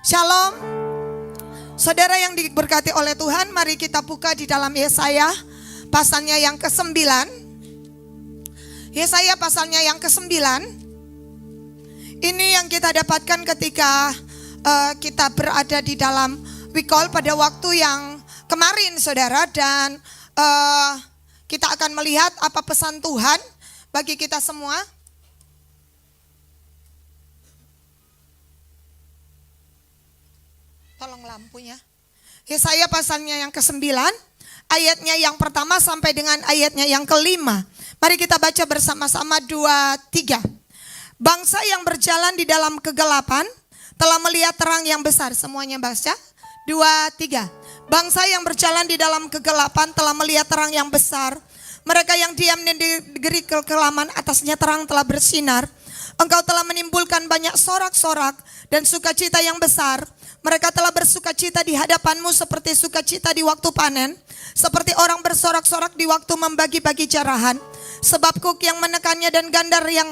Shalom. Saudara yang diberkati oleh Tuhan, mari kita buka di dalam Yesaya pasalnya yang ke-9. Yesaya pasalnya yang ke-9. Ini yang kita dapatkan ketika kita berada di dalam Wikol pada waktu yang kemarin, saudara. Dan kita akan melihat apa pesan Tuhan bagi kita semua. Tolong lampunya. Yesaya pasalnya yang ke-9, ayatnya yang pertama sampai dengan ayatnya yang ke-5. Mari kita baca bersama-sama 2, 3. Bangsa yang berjalan di dalam kegelapan telah melihat terang yang besar. Semuanya baca. 2, 3. Bangsa yang berjalan di dalam kegelapan telah melihat terang yang besar. Mereka yang diam di negeri kekelaman, atasnya terang telah bersinar. Engkau telah menimbulkan banyak sorak-sorak dan sukacita yang besar. Mereka telah bersukacita di hadapanmu seperti sukacita di waktu panen, seperti orang bersorak-sorak di waktu membagi-bagi jarahan. Sebab kuk yang menekannya dan gandar yang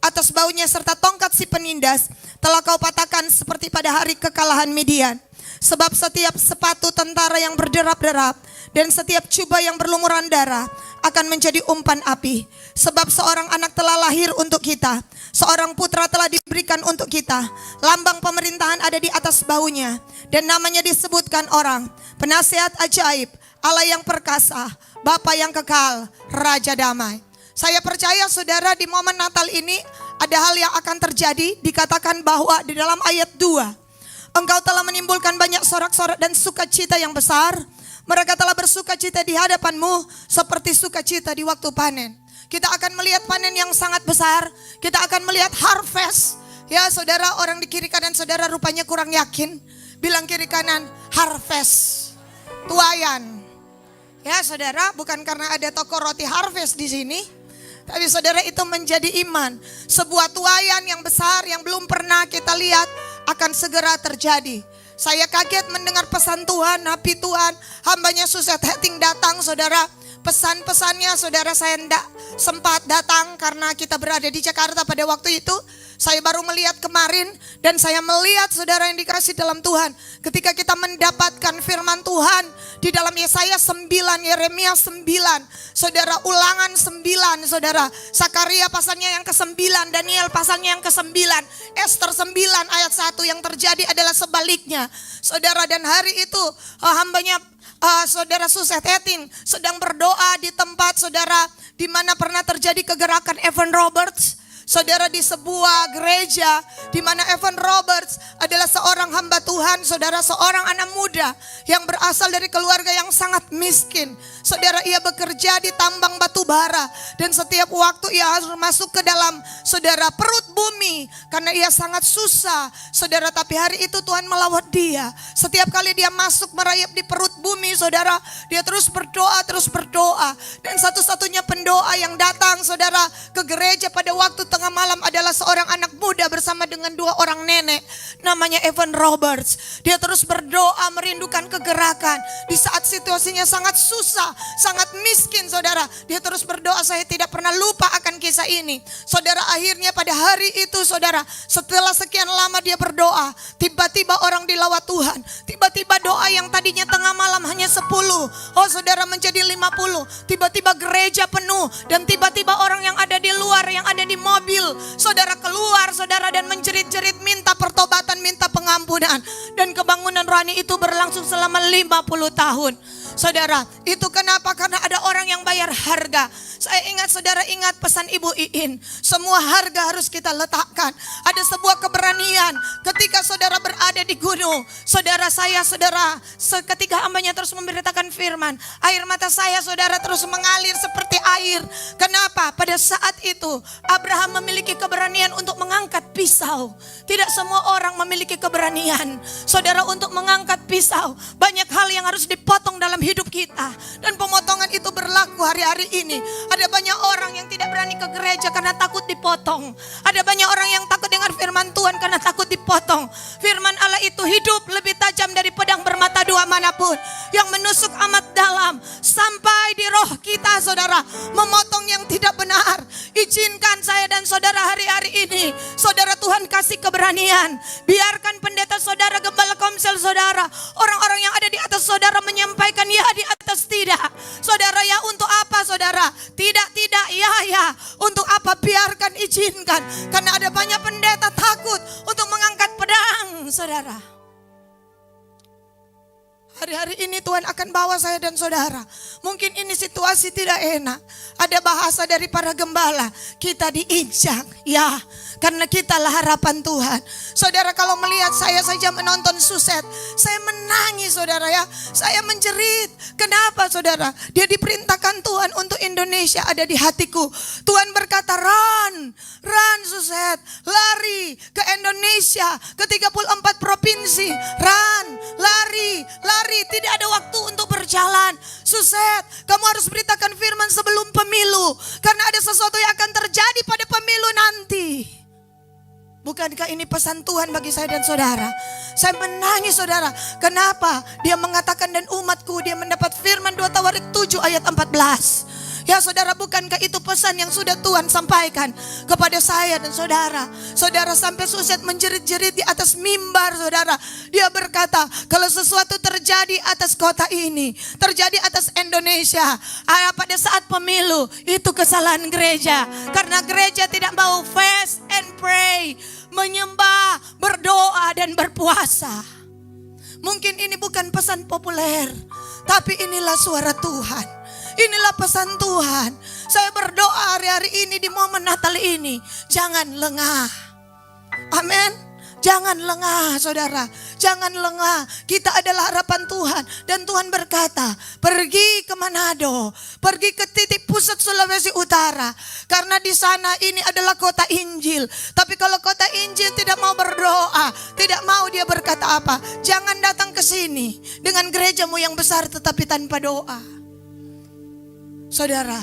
atas baunya serta tongkat si penindas telah kau patahkan seperti pada hari kekalahan Midian. Sebab setiap sepatu tentara yang berderap-derap dan setiap jubah yang berlumuran darah akan menjadi umpan api. Sebab seorang anak telah lahir untuk kita, seorang putra telah diberikan untuk kita. Lambang pemerintahan ada di atas bahunya, dan namanya disebutkan orang Penasihat Ajaib, Allah yang perkasa, Bapa yang kekal, Raja damai. Saya percaya saudara, di momen Natal ini ada hal yang akan terjadi. Dikatakan bahwa di dalam ayat 2, engkau telah menimbulkan banyak sorak-sorak dan sukacita yang besar. Mereka telah bersukacita di hadapanmu seperti sukacita di waktu panen. Kita akan melihat panen yang sangat besar. Kita akan melihat harvest. Ya saudara, orang di kiri kanan saudara rupanya kurang yakin. Bilang kiri kanan, harvest. Tuayan. Ya saudara, bukan karena ada toko roti harvest di sini. Tapi saudara, itu menjadi iman. Sebuah tuayan yang besar yang belum pernah kita lihat akan segera terjadi. Saya kaget mendengar pesan Tuhan, nabi Tuhan, hambanya Suset Heting datang saudara. Pesan-pesannya saudara, saya tidak sempat datang karena kita berada di Jakarta pada waktu itu. Saya baru melihat kemarin dan saya melihat saudara yang dikasih dalam Tuhan. Ketika kita mendapatkan firman Tuhan di dalam Yesaya 9, Yeremia 9, saudara, Ulangan 9, saudara, Sakaria pasalnya yang ke-9, Daniel pasalnya yang ke-9, Ester 9 ayat 1, yang terjadi adalah sebaliknya. Saudara, dan hari itu hambanya saudara Suset Heting sedang berdoa di tempat saudara di mana pernah terjadi kegerakan Evan Roberts. Saudara, di sebuah gereja di mana Evan Roberts adalah seorang hamba Tuhan, saudara, seorang anak muda yang berasal dari keluarga yang sangat miskin. Saudara, ia bekerja di tambang batu bara dan setiap waktu ia harus masuk ke dalam saudara perut bumi karena ia sangat susah. Saudara, tapi hari itu Tuhan melawat dia. Setiap kali dia masuk merayap di perut bumi, saudara, dia terus berdoa. Dan satu-satunya pendoa yang datang saudara ke gereja pada waktu tengah malam adalah seorang anak muda bersama dengan 2 orang nenek, namanya Evan Roberts. Dia terus berdoa merindukan kegerakan di saat situasinya sangat susah, sangat miskin saudara. Dia terus berdoa, saya tidak pernah lupa akan kisah ini. Saudara, akhirnya pada hari itu saudara, setelah sekian lama dia berdoa, tiba-tiba orang dilawat Tuhan. Tiba-tiba doa yang tadinya tengah malam hanya 10, oh saudara, menjadi 50. Tiba-tiba gereja penuh dan tiba-tiba orang yang ada di luar, yang ada di mobil, saudara, keluar saudara dan menjerit-jerit minta pertobatan, minta pengampunan. Dan kebangunan rohani itu berlangsung selama 50 tahun. Saudara, itu kenapa? Karena ada orang yang bayar harga. Saya ingat, saudara, ingat pesan Ibu Iin, semua harga harus kita letakkan. Ada sebuah keberanian ketika saudara berada di gunung. Saudara, seketika hambanya terus memberitakan firman, air mata saya saudara terus mengalir seperti air. Kenapa? Pada saat itu Abraham memiliki keberanian untuk mengangkat pisau. Tidak semua orang memiliki keberanian, saudara, untuk mengangkat pisau. Banyak hal yang harus dipotong dalam hidup kita, dan pemotongan itu berlaku hari-hari ini. Ada banyak orang yang tidak berani ke gereja karena takut dipotong. Ada banyak orang yang takut dengar firman Tuhan karena takut dipotong. Firman Allah itu hidup lebih tajam dari pedang bermata 2 jiwa manapun yang menusuk amat dalam sampai di roh kita, saudara, memotong yang tidak benar. Izinkan saya dan saudara hari-hari ini, saudara, Tuhan kasih keberanian. Biarkan pendeta saudara, gembala komsel saudara, orang-orang yang ada di atas saudara menyampaikan ya di atas tidak. Saudara, ya untuk apa saudara? Tidak, ya. Untuk apa? Biarkan, izinkan. Karena ada banyak pendeta takut untuk mengangkat pedang, saudara. Hari-hari ini Tuhan akan bawa saya dan saudara. Mungkin ini situasi tidak enak. Ada bahasa dari para gembala, kita diinjak. Ya, karena kitalah harapan Tuhan. Saudara, kalau melihat saya saja menonton Suset, saya menangis saudara ya. Saya menjerit. Kenapa saudara? Dia diperintahkan Tuhan untuk Indonesia ada di hatiku. Tuhan berkata, run Suset, lari ke Indonesia, ke 34 provinsi. Run, lari, tidak ada waktu untuk berjalan. Suset, kamu harus beritakan firman sebelum pemilu, karena ada sesuatu yang akan terjadi pada pemilu nanti. Bukankah ini pesan Tuhan bagi saya dan saudara? Saya menangis saudara. Kenapa? Dia mengatakan dan umatku, dia mendapat firman 2 Tawarik 7 ayat 14. Ya saudara, bukankah itu pesan yang sudah Tuhan sampaikan kepada saya dan saudara? Saudara, sampai Suset menjerit-jerit di atas mimbar saudara. Dia berkata, kalau sesuatu terjadi atas kota ini, terjadi atas Indonesia, pada saat pemilu, itu kesalahan gereja. Karena gereja tidak mau fast and pray, menyembah, berdoa dan berpuasa. Mungkin ini bukan pesan populer, tapi inilah suara Tuhan. Inilah pesan Tuhan. Saya berdoa hari-hari ini di momen Natal ini, jangan lengah. Amin. Jangan lengah saudara. Jangan lengah. Kita adalah harapan Tuhan. Dan Tuhan berkata, pergi ke Manado, pergi ke titik pusat Sulawesi Utara. Karena di sana ini adalah kota Injil. Tapi kalau kota Injil tidak mau berdoa, tidak mau, dia berkata apa? Jangan datang ke sini dengan gerejamu yang besar tetapi tanpa doa. Saudara,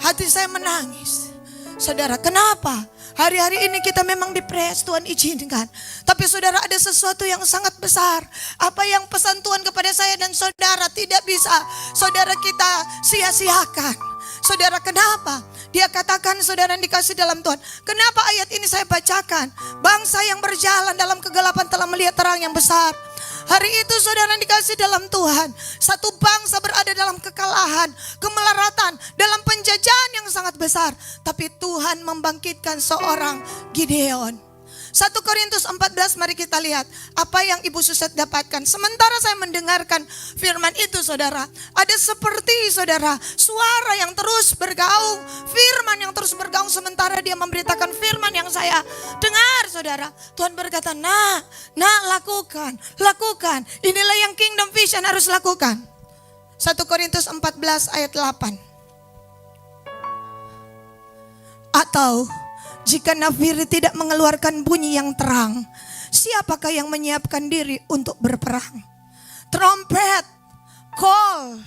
hati saya menangis. Saudara, kenapa? Hari-hari ini kita memang dipres, Tuhan izinkan. Tapi saudara, ada sesuatu yang sangat besar. Apa yang pesan Tuhan kepada saya dan saudara tidak bisa saudara kita sia-siakan. Saudara, kenapa? Dia katakan, saudara yang dikasih dalam Tuhan. Kenapa ayat ini saya bacakan? Bangsa yang berjalan dalam kegelapan telah melihat terang yang besar. Hari itu saudara yang dikasih dalam Tuhan, satu bangsa berada dalam kekalahan, kemelaratan, dalam penjajahan yang sangat besar. Tapi Tuhan membangkitkan seorang Gideon. 1 Korintus 14, mari kita lihat apa yang Ibu Suset dapatkan. Sementara saya mendengarkan firman itu saudara, ada seperti saudara suara yang terus bergaung, firman yang terus bergaung sementara dia memberitakan firman yang saya dengar saudara. Tuhan berkata, nah lakukan. Inilah yang Kingdom Vision harus lakukan. 1 Korintus 14 ayat 8. Atau jika nafiri tidak mengeluarkan bunyi yang terang, siapakah yang menyiapkan diri untuk berperang? Trompet, call,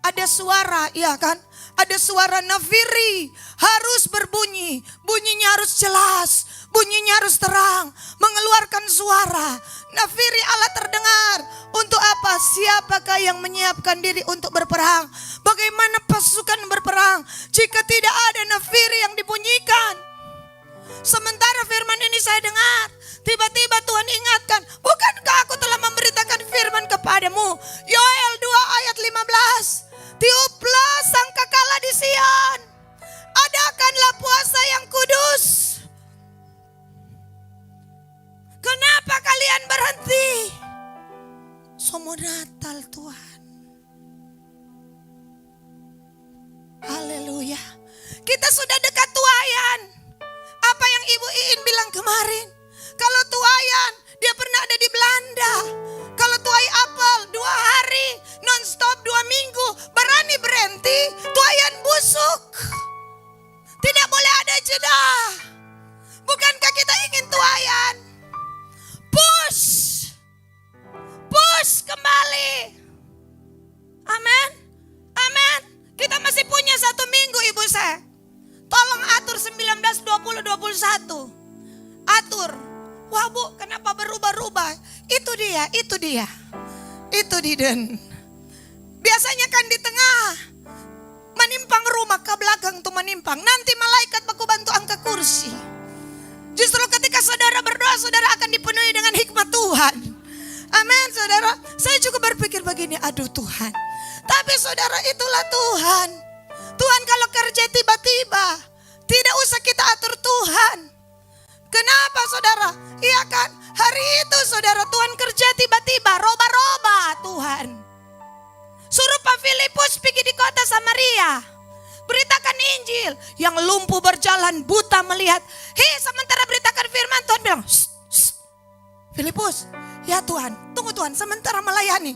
ada suara, ya kan? Ada suara nafiri harus berbunyi, bunyinya harus jelas, bunyinya harus terang, mengeluarkan suara. Nafiri Allah terdengar. Untuk apa? Siapakah yang menyiapkan diri untuk berperang? Bagaimana pasukan berperang jika tidak ada nafiri yang dibunyikan? Sementara firman ini saya dengar, tiba-tiba Tuhan ingatkan, bukankah aku telah memberitakan firman kepadamu? Yoel 2 ayat 15. Tiuplah sangkakala di Sion, adakanlah puasa yang kudus. Kenapa kalian berhenti? Somo Natal Tuhan. Haleluya. Kita sudah dekat tuayan. Apa yang Ibu Iin bilang kemarin, kalau tuayan dia pernah ada di Belanda. Kalau tuai apel 2 hari non-stop 2 minggu berani berhenti, tuayan busuk. Tidak boleh ada jeda. Bukankah kita ingin tuayan? Push kembali. Amin. Kita masih punya 1 minggu Ibu saya. Tolong atur 19, 20, 21. Atur. Wah Bu, kenapa berubah-ubah? Itu dia. itu Diden. Biasanya kan di tengah menimpang rumah ke belakang tuh menimpang. Nanti malaikat baku bantu angkat kursi. Justru ketika saudara berdoa, saudara akan dipenuhi dengan hikmat Tuhan. Amin saudara. Saya juga berpikir begini, aduh Tuhan. Tapi saudara, itulah Tuhan. Tuhan kalau kerja tiba-tiba, tidak usah kita atur Tuhan. Kenapa saudara? Iya kan? Hari itu saudara, Tuhan kerja tiba-tiba, roba-roba Tuhan. Suruh Pak Filipus pergi di kota Samaria, beritakan Injil. Yang lumpuh berjalan, buta melihat. Sementara beritakan firman, Tuhan bilang, Filipus, ya Tuhan, tunggu Tuhan, sementara melayani.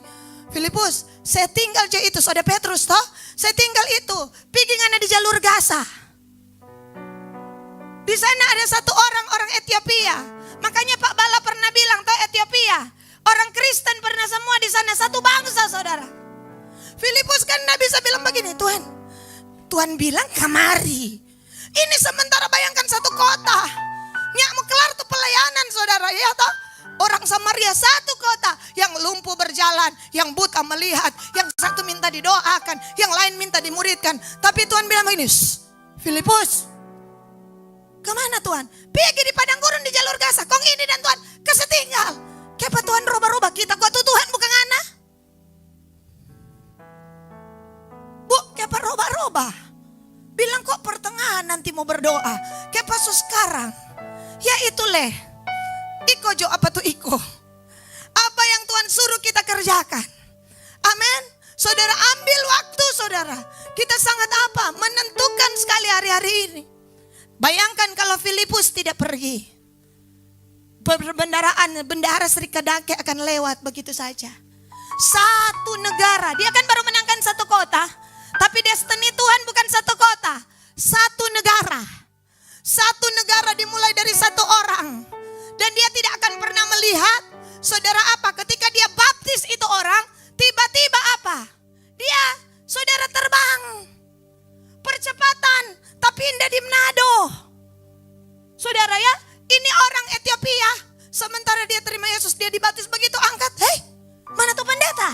Filipus, saya tinggal aja itu, saudara Petrus toh, saya tinggal itu, pergi ngana di jalur Gaza. Di sana ada satu orang Ethiopia. Makanya Pak Bala pernah bilang, toh Ethiopia, orang Kristen pernah semua di sana, satu bangsa saudara. Filipus kan tidak bisa bilang begini, Tuhan bilang kemari. Ini sementara bayangkan satu kota. Nyak mau kelar tuh pelayanan saudara, ya toh. Orang Samaria satu kota, yang lumpuh berjalan, yang buta melihat, yang satu minta didoakan, yang lain minta dimuridkan. Tapi Tuhan bilang begini, Filipus, kemana Tuhan? Pergi di padang gurun di jalur Gaza. Kong ini dan Tuhan kesetinggal. Kenapa Tuhan roba-roba kita? Kok tuh Tuhan bukan anak? Bu, kenapa roba-roba? Bilang kok pertengahan nanti mau berdoa. Kenapa sekarang? Ya itu leh. Iko jo apa tuh iko? Apa yang Tuhan suruh kita kerjakan? Amin. Saudara, ambil waktu saudara. Kita sangat apa? Menentukan sekali hari-hari ini. Bayangkan kalau Filipus tidak pergi. Bendahara Sri Kedake akan lewat begitu saja. Satu negara, dia kan baru menangkan satu kota. Tapi destiny Tuhan bukan satu kota. Satu negara. Satu negara dimulai dari satu orang. Dan dia tidak akan pernah melihat, saudara apa, ketika dia baptis itu orang, tiba-tiba apa? Dia, saudara terbang. Percepatan, tapi indah di Manado. Saudara ya, ini orang Ethiopia. Sementara dia terima Yesus, dia dibaptis begitu angkat. Mana tuh pendeta?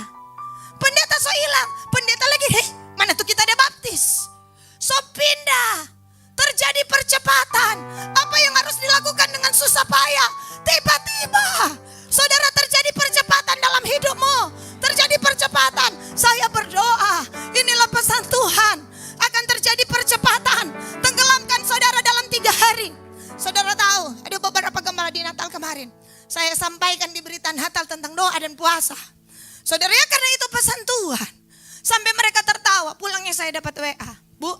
Pendeta so hilang. Pendeta lagi, mana tuh kita ada baptis? So pindah. Terjadi percepatan. Apa yang harus dilakukan dengan susah payah, tiba-tiba saudara terjadi percepatan dalam hidupmu. Terjadi percepatan. Saya berdoa, inilah pesan Tuhan, akan terjadi percepatan. Tenggelamkan saudara dalam 3 hari. Saudara tahu, ada beberapa gembala di Natal kemarin, saya sampaikan di berita Natal tentang doa dan puasa. Saudara ya, karena itu pesan Tuhan. Sampai mereka tertawa. Pulangnya saya dapat WA, Bu,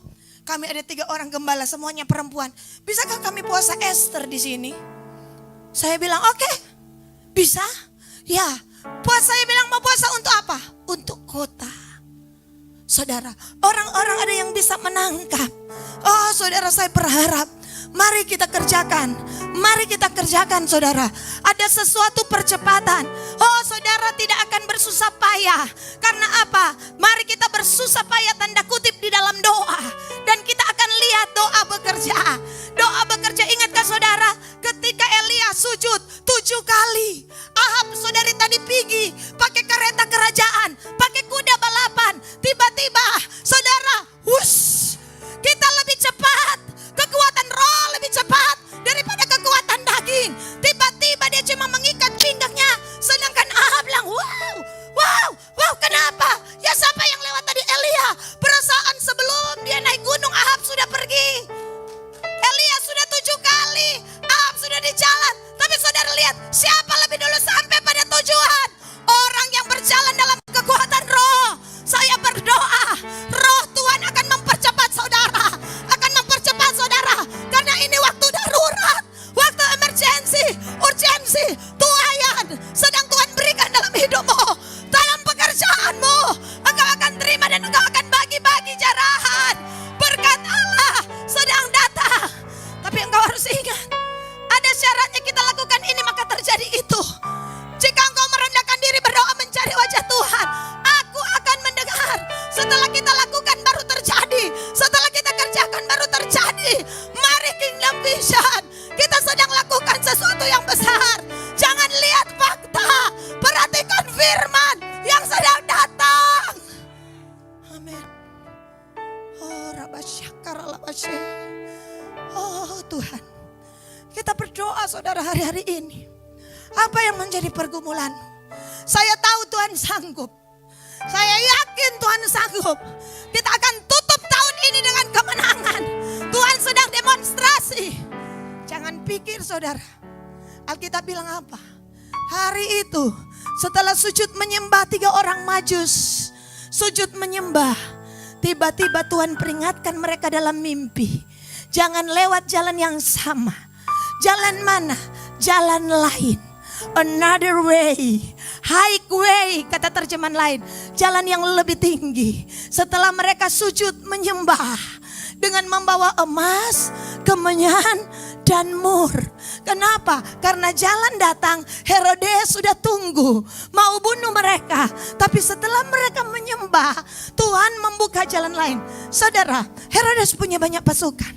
kami ada 3 orang gembala, semuanya perempuan. Bisakah kami puasa Esther di sini? Saya bilang oke, bisa. Ya, saya bilang mau puasa untuk apa? Untuk kota. Saudara, orang-orang ada yang bisa menangkap. Oh saudara, saya berharap mari kita kerjakan. Mari kita kerjakan saudara. Ada sesuatu percepatan. Oh saudara, tidak akan bersusah payah. Karena apa? Mari kita bersusah payah tanda kutip di dalam doa. Dan kita akan lihat doa bekerja. Doa bekerja, ingatkah saudara? Ketika Elia sujud 7 kali. Ahab saudari tadi pergi pakai kereta kerajaan, pakai kuda balapan. Tiba-tiba saudara, kita lebih cepat. Kekuatan roh lebih cepat daripada kekuatan daging. Tiba-tiba dia cuma mengikat pinggangnya. Sedangkan Ahab bilang, wow, kenapa? Ya siapa yang lewat tadi? Elia. Perasaan sebelum dia naik gunung, Ahab sudah pergi. Elia sudah 7 kali. Ahab sudah di jalan. Tapi saudara lihat, siapa lebih dulu sampai pada tujuan? Orang yang berjalan dalam kekuatan roh. Saya berdoa, roh Tuhan akan mempercepat saudara. Akan mempercepat saudara. Karena ini waktu darurat. Waktu emergency, urgensi, tuayan. Sedang Tuhan berikan dalam hidupmu. Dalam pekerjaanmu. Engkau akan terima dan engkau akan bagi-bagi jarahan. Berkat Allah sedang datang. Tapi engkau harus ingat, ada syaratnya kita lakukan ini maka terjadi Oh Tuhan, kita berdoa saudara hari-hari ini. Apa yang menjadi pergumulan? Saya tahu Tuhan sanggup. Saya yakin Tuhan sanggup. Kita akan tutup tahun ini dengan kemenangan. Tuhan sedang demonstrasi. Jangan pikir saudara, Alkitab bilang apa? Hari itu setelah sujud menyembah 3 orang Majus, sujud menyembah, tiba-tiba Tuhan peringatkan mereka dalam mimpi. Jangan lewat jalan yang sama. Jalan mana? Jalan lain. Another way, highway, kata terjemahan lain, jalan yang lebih tinggi. Setelah mereka sujud menyembah dengan membawa emas, kemenyan, dan mur. Kenapa? Karena jalan datang, Herodes sudah tunggu, mau bunuh mereka. Tapi setelah mereka menyembah, Tuhan membuka jalan lain. Saudara, Herodes punya banyak pasukan,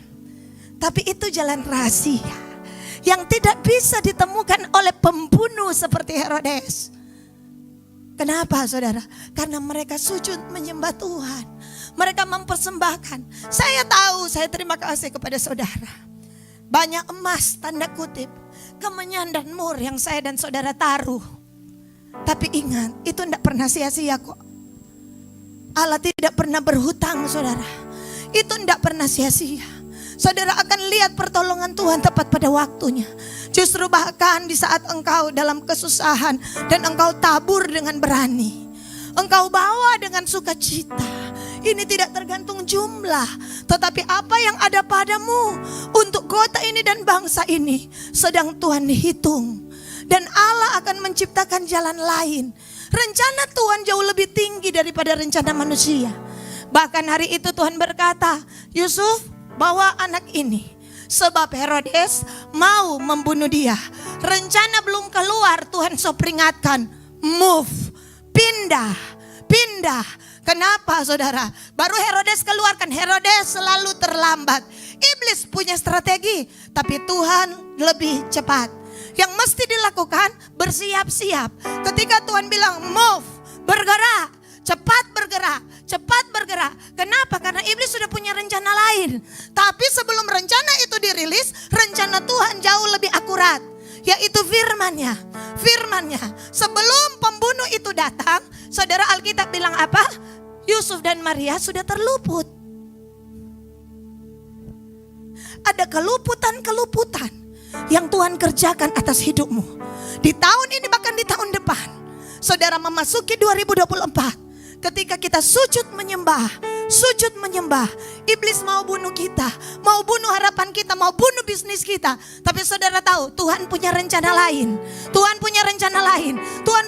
tapi itu jalan rahasia yang tidak bisa ditemukan oleh pembunuh seperti Herodes. Kenapa saudara? Karena mereka sujud menyembah Tuhan. Mereka mempersembahkan. Saya tahu, saya terima kasih kepada saudara. Banyak emas, tanda kutip, kemenyan dan mur yang saya dan saudara taruh. Tapi ingat, itu tidak pernah sia-sia kok. Allah tidak pernah berhutang saudara. Itu tidak pernah sia-sia. Saudara akan lihat pertolongan Tuhan tepat pada waktunya. Justru bahkan di saat engkau dalam kesusahan dan engkau tabur dengan berani, engkau bawa dengan sukacita. Ini tidak tergantung jumlah, tetapi apa yang ada padamu untuk kota ini dan bangsa ini sedang Tuhan hitung. Dan Allah akan menciptakan jalan lain. Rencana Tuhan jauh lebih tinggi daripada rencana manusia. Bahkan hari itu Tuhan berkata, Yusuf, bawa anak ini, sebab Herodes mau membunuh dia. Rencana belum keluar, Tuhan so peringatkan, move, pindah. Kenapa saudara? Baru Herodes keluarkan, Herodes selalu terlambat. Iblis punya strategi, tapi Tuhan lebih cepat. Yang mesti dilakukan, bersiap-siap. Ketika Tuhan bilang move, bergerak, cepat bergerak. Kenapa? Karena iblis sudah punya rencana lain. Tapi sebelum rencana itu dirilis, rencana Tuhan jauh lebih akurat, yaitu firman-Nya. Sebelum pembunuh itu datang, saudara, Alkitab bilang apa? Yusuf dan Maria sudah terluput. Ada keluputan yang Tuhan kerjakan atas hidupmu. Di tahun ini bahkan di tahun depan. Saudara memasuki 2024. Ketika kita sujud menyembah, iblis mau bunuh kita, mau bunuh harapan kita, mau bunuh bisnis kita. Tapi saudara tahu, Tuhan punya rencana lain. Tuhan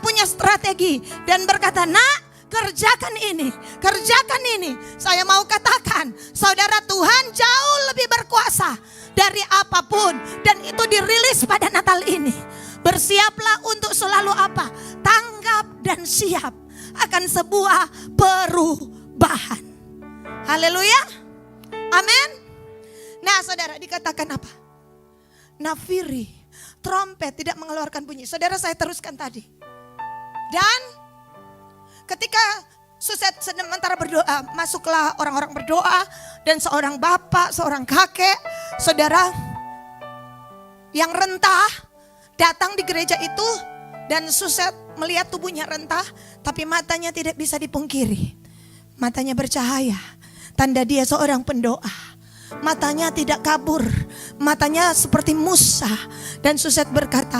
punya strategi. Dan berkata, nak, kerjakan ini. Saya mau katakan, saudara, Tuhan jauh lebih berkuasa dari apapun. Dan itu dirilis pada Natal ini. Bersiaplah untuk selalu apa? Tanggap dan siap akan sebuah perubahan. Haleluya. Amin. Nah saudara, dikatakan apa? Nafiri, trompet tidak mengeluarkan bunyi. Saudara, saya teruskan tadi. Dan ketika Suset sementara berdoa, masuklah orang-orang berdoa. Dan seorang bapak, seorang kakek, saudara, yang rentah datang di gereja itu. Dan Suset melihat tubuhnya rentah, tapi matanya tidak bisa dipungkiri. Matanya bercahaya, tanda dia seorang pendoa. Matanya tidak kabur, matanya seperti Musa. Dan Suset berkata,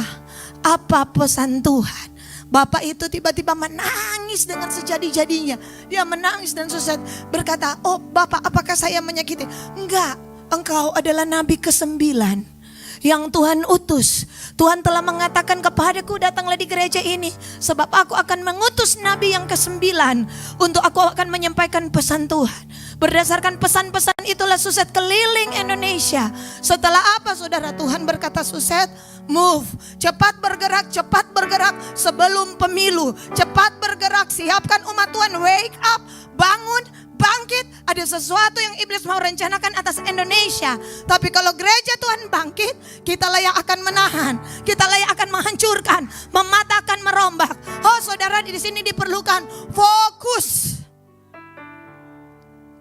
apa pesan Tuhan? Bapak itu tiba-tiba menangis dengan sejadi-jadinya. Dia menangis dan Suset berkata, oh Bapak, apakah saya menyakiti? Enggak, engkau adalah nabi ke-9 yang Tuhan utus. Tuhan telah mengatakan kepadaku, datanglah di gereja ini, sebab aku akan mengutus nabi yang ke-9 untuk aku akan menyampaikan pesan Tuhan. Berdasarkan pesan-pesan itulah Suset keliling Indonesia. Setelah apa saudara? Tuhan berkata, Suset, move, cepat bergerak sebelum pemilu. Cepat bergerak, siapkan umat Tuhan, wake up, bangun, bangkit. Ada sesuatu yang iblis mau rencanakan atas Indonesia. Tapi kalau gereja Tuhan bangkit, kitalah yang akan menahan, kitalah yang akan menghancurkan, mematahkan, merombak. Oh saudara, di sini diperlukan fokus.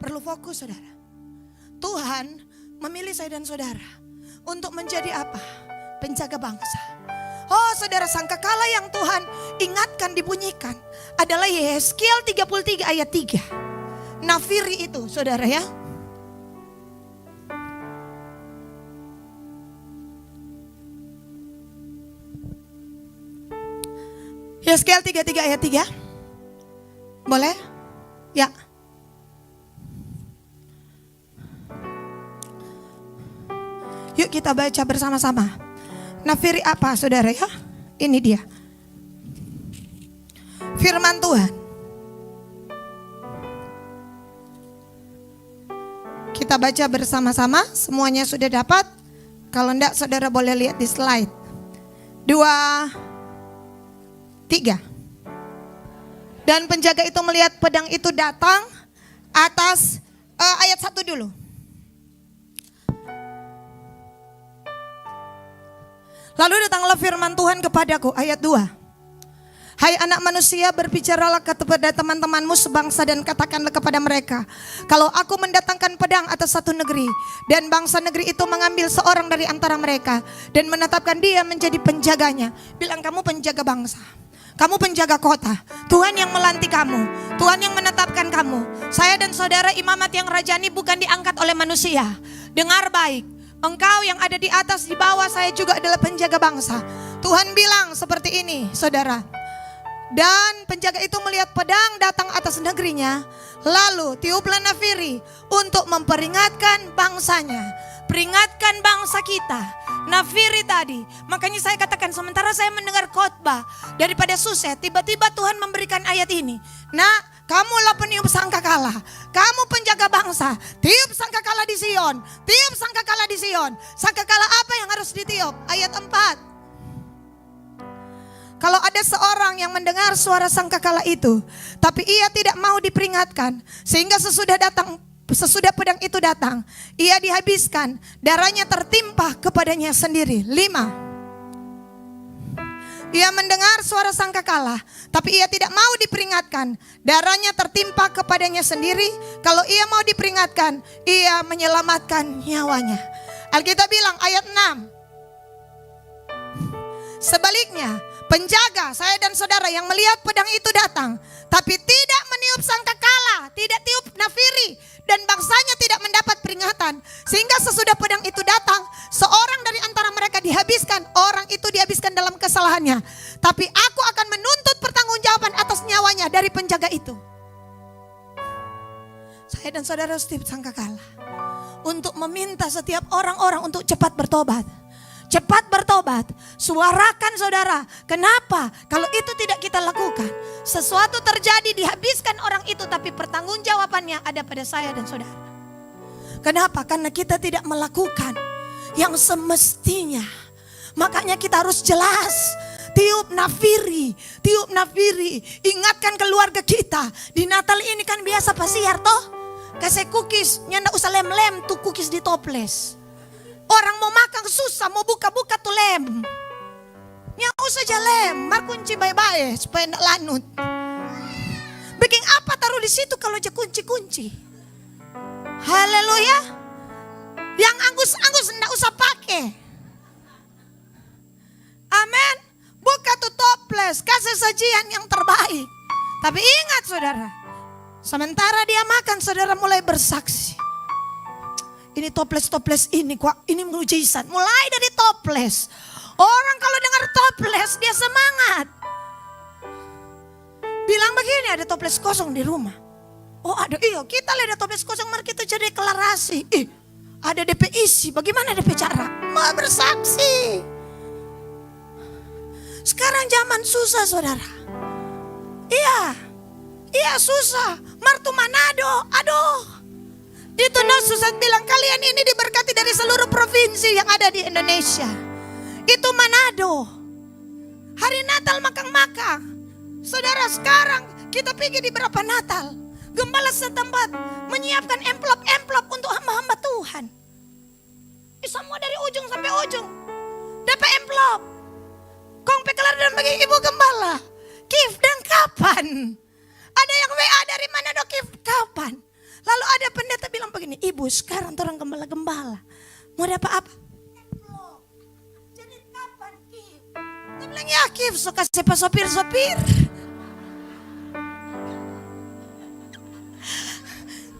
Perlu fokus saudara. Tuhan memilih saya dan saudara untuk menjadi apa? Penjaga bangsa. Oh saudara, sangkakala yang Tuhan ingatkan dibunyikan adalah Yehezkiel 33 ayat 3. Nafiri itu saudara ya. Yehezkiel 33 ayat 3. Boleh? Ya. Yuk kita baca bersama-sama. Nafiri apa saudara ya? Ini dia. Firman Tuhan. Kita baca bersama-sama. Semuanya sudah dapat? Kalau enggak saudara boleh lihat di slide. 2, 3. Dan penjaga itu melihat pedang itu datang atas ayat 1 dulu. Lalu datanglah firman Tuhan kepadaku, ayat 2. Hai anak manusia, berbicaralah kepada teman-temanmu sebangsa dan katakanlah kepada mereka, kalau aku mendatangkan pedang atas satu negeri, dan bangsa negeri itu mengambil seorang dari antara mereka dan menetapkan dia menjadi penjaganya. Bilang, kamu penjaga bangsa, kamu penjaga kota. Tuhan yang melantik kamu, Tuhan yang menetapkan kamu. Saya dan saudara imamat yang rajani bukan diangkat oleh manusia. Dengar baik, engkau yang ada di atas, di bawah, saya juga adalah penjaga bangsa. Tuhan bilang seperti ini saudara. Dan penjaga itu melihat pedang datang atas negerinya, lalu tiuplah nafiri untuk memperingatkan bangsanya. Peringatkan bangsa kita. Nafiri tadi. Makanya saya katakan, sementara saya mendengar khotbah daripada Suset, tiba-tiba Tuhan memberikan ayat ini. Nak, kamulah peniup sangkakala, kamu penjaga bangsa. Tiup sangkakala di Sion, tiup sangkakala di Sion. Sangkakala apa yang harus ditiup? Ayat 4. Kalau ada seorang yang mendengar suara sangkakala itu, tapi ia tidak mau diperingatkan, sehingga sesudah pedang itu datang, ia dihabiskan, darahnya tertimpa kepadanya sendiri. 5. Ia mendengar suara sangkakala, tapi ia tidak mau diperingatkan, darahnya tertimpa kepadanya sendiri. Kalau ia mau diperingatkan, ia menyelamatkan nyawanya. Alkitab bilang ayat 6. Sebaliknya, penjaga saya dan saudara yang melihat pedang itu datang, tapi tidak meniup sangkakala, tidak tiup nafiri, dan bangsanya tidak mendapat peringatan, sehingga sesudah pedang itu datang, seorang dari antara mereka dihabiskan. Orang itu dihabiskan dalam kesalahannya, tapi aku akan menuntut pertanggungjawaban atas nyawanya dari penjaga itu. Saya dan saudara setiap sangkakala untuk meminta setiap orang-orang untuk cepat bertobat. Cepat bertobat, suarakan saudara. Kenapa? Kalau itu tidak kita lakukan, sesuatu terjadi, dihabiskan orang itu, tapi pertanggungjawabannya ada pada saya dan saudara. Kenapa? Karena kita tidak melakukan yang semestinya. Makanya kita harus jelas. Tiup nafiri, tiup nafiri. Ingatkan keluarga kita. Di Natal ini kan biasa pasiar toh. Kasih cookies, nyanda usah lem-lem tuh cookies di toples. Orang mau makan susah, mau buka-buka tuh lem. Yang usah aja lem, mar kunci baik-baik supaya enggak lanut. Bikin apa taruh di situ kalau aja kunci-kunci. Haleluya. Yang anggus-anggus enggak usah pakai. Amin. Buka tuh toples, kasih sajian yang terbaik. Tapi ingat saudara, sementara dia makan, saudara mulai bersaksi. Ini toples-toples ini kok, ini mujizat. Mulai dari toples. Orang kalau dengar toples dia semangat. Bilang begini, ada toples kosong di rumah. Oh ada, iya kita lihat ada toples kosong, mari kita jadi deklarasi. Ada DP isi, bagaimana DP cara? Mau bersaksi. Sekarang zaman susah saudara. Iya susah. Martu Manado, aduh. Itu Susan bilang, kalian ini diberkati dari seluruh provinsi yang ada di Indonesia. Itu Manado. Hari Natal makang-makang. Saudara, sekarang kita pergi di berapa Natal, gembala setempat menyiapkan amplop-amplop untuk hamba-hamba Tuhan. Semua dari ujung sampai ujung dapat amplop. Kong pekelar dan bagi ibu gembala. Kif dan kapan? Ada yang WA dari Manado, Kif kapan? Lalu ada pendeta bilang begini, ibu sekarang orang gembala-gembala mau dapat apa? Jadi kapan Kif? Dia bilang ya Kif suka siapa sopir-sopir.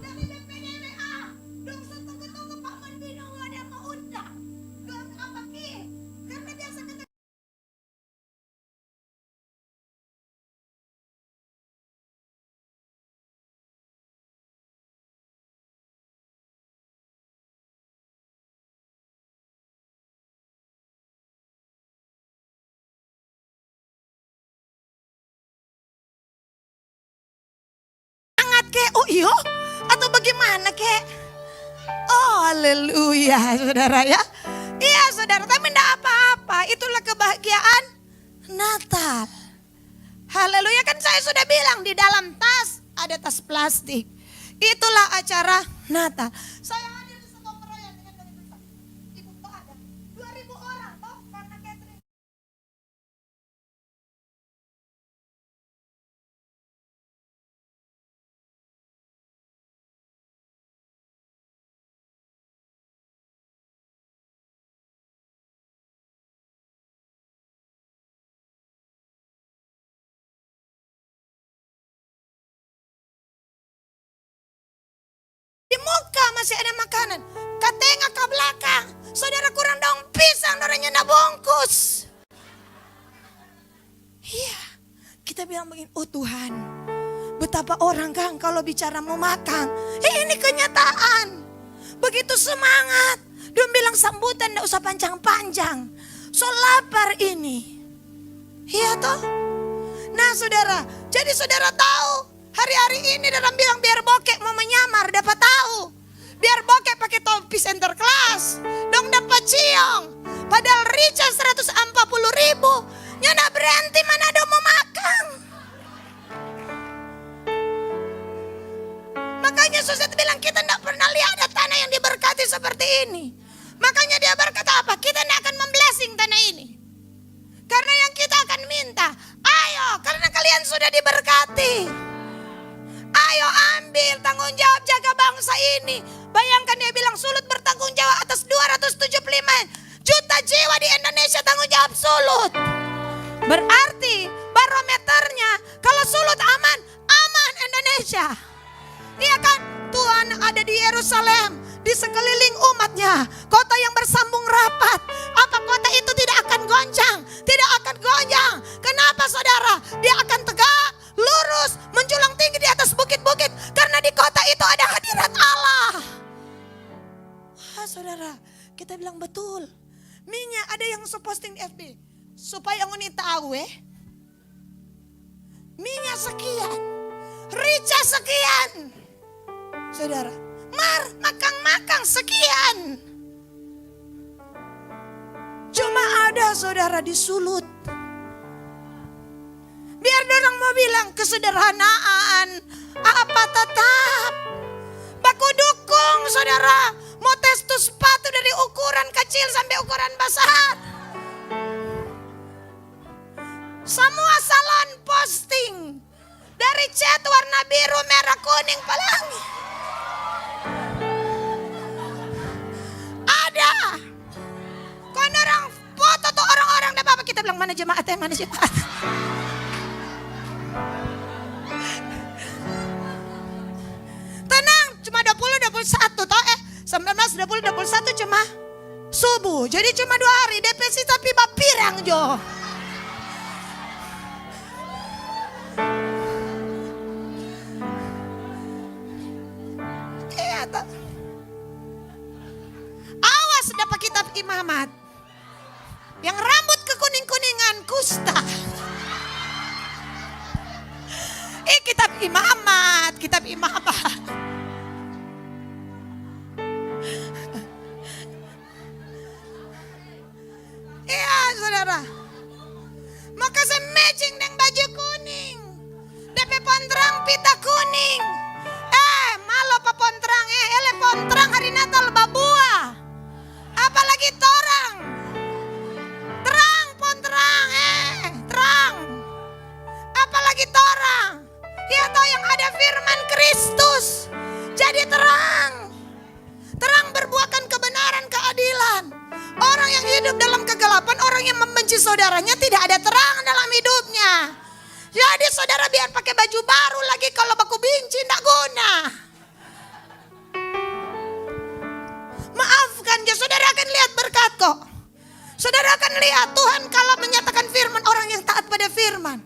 Dari BPDWA, dong tunggu-tunggu Pak Mandino ada mau undang. Dong apa Kif? Karena biasa kata kek, oh iya? Atau bagaimana kek? Oh haleluya saudara ya. Iya saudara, tapi tidak apa-apa. Itulah kebahagiaan Natal. Haleluya, kan saya sudah bilang di dalam tas ada tas plastik. Itulah acara Natal. Saya hadir di sebuah perayaan dengan dari besar. Ibu ada 2.000 orang toh karena catering. Di muka masih ada makanan. Katengah ke belakang. Saudara kurang daun pisang, orangnya nak bungkus. Iya, kita bilang begini, oh Tuhan, betapa orang kan kalau bicara mau makan. Ini kenyataan. Begitu semangat. Dia bilang sambutan tidak usah panjang-panjang. So lapar ini. Iya toh? Nah saudara, jadi saudara tahu. Hari-hari ini dalam bilang biar bokek mau menyamar dapat tahu. Biar bokek pakai topi center class. Dong dapat ciong. Padahal Richard 140.000. Nyana berhenti mana ada mau makan. Makanya Suset bilang kita tidak pernah lihat ada tanah yang diberkati seperti ini. Makanya dia berkata apa? Kita tidak akan memblessing tanah ini. Karena yang kita akan minta, ayo karena kalian sudah diberkati. Ayo ambil tanggung jawab jaga bangsa ini. Bayangkan dia bilang Sulut bertanggung jawab atas 275 juta jiwa di Indonesia, tanggung jawab Sulut. Berarti barometernya kalau Sulut aman, aman Indonesia. Iya kan? Tuhan ada di Yerusalem, di sekeliling umatnya. Kota yang bersambung rapat. Apa kota itu tidak akan goncang? Tidak akan goyang. Kenapa saudara? Dia akan tegak, lurus, menjulang tinggi di atas bukit-bukit. Karena di kota itu ada hadirat Allah. Wah saudara, kita bilang betul. Minyak ada yang posting di FB. Supaya ngoni tahu minyak sekian, rica sekian. Saudara, makan sekian. Cuma ada saudara di Sulut. Biar orang mau bilang kesederhanaan, apa tetap. Baku dukung saudara, mau tes tuh sepatu dari ukuran kecil sampai ukuran besar. Semua salon posting. Dari cat warna biru, merah, kuning, pelangi. Ada. Kon orang foto tuh orang-orang deh apa kita bilang mana jemaatnya, mana jemaat. Tenang, cuma 20, 21 toh 19, 20, 21 cuma subuh. Jadi cuma 2 hari depresi tapi bapirang jo. Iya toh. Awas dapat kitab imamat. Yang rambut kekuning-kuningan kusta. Kitab imamat, kitab imamat. Iya saudara. Maka saya matching dengan baju kuning. DP pontrang pita kuning. Malo pa pontrang ele pontrang hari Natal babua. Apalagi torang. Terang pontrang terang. Apalagi torang. Ya tahu yang ada firman Kristus. Jadi keadilan. Orang yang hidup dalam kegelapan, orang yang membenci saudaranya, tidak ada terang dalam hidupnya. Jadi saudara biar pakai baju baru lagi, kalau baku benci tidak guna. Maafkan dia, saudara akan lihat berkat kok. Saudara akan lihat Tuhan kalau menyatakan firman, orang yang taat pada firman.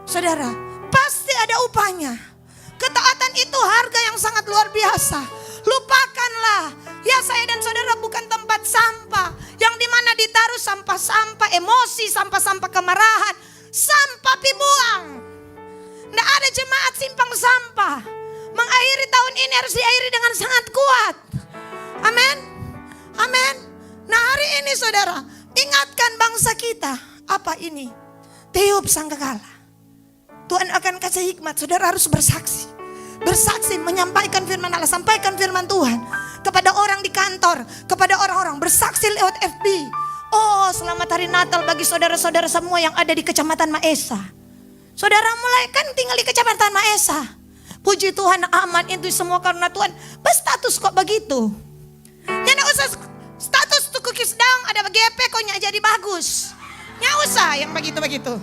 Saudara, pasti ada upahnya. Ketaatan itu harga yang sangat luar biasa. Lupakanlah, ya saya dan saudara bukan tempat sampah yang dimana ditaruh sampah-sampah emosi, sampah-sampah kemarahan, sampah dibuang. Nggak ada jemaat simpang sampah. Mengakhiri tahun ini harus diakhiri dengan sangat kuat. Amin, amin. Nah hari ini saudara, ingatkan bangsa kita, apa ini? Tiup sangkakala. Tuhan akan kasih hikmat, saudara harus bersaksi. Bersaksi, menyampaikan firman Allah, sampaikan firman Tuhan kepada orang di kantor, kepada orang-orang, bersaksi lewat FB. Oh, selamat hari Natal bagi saudara-saudara semua yang ada di Kecamatan Maesa. Saudara mulai kan tinggal di Kecamatan Maesa. Puji Tuhan, aman itu semua karena Tuhan. Berstatus kok begitu. Jangan usah status tuh cookies down, ada GP kok jadi bagus. Nggak usah yang begitu-begitu.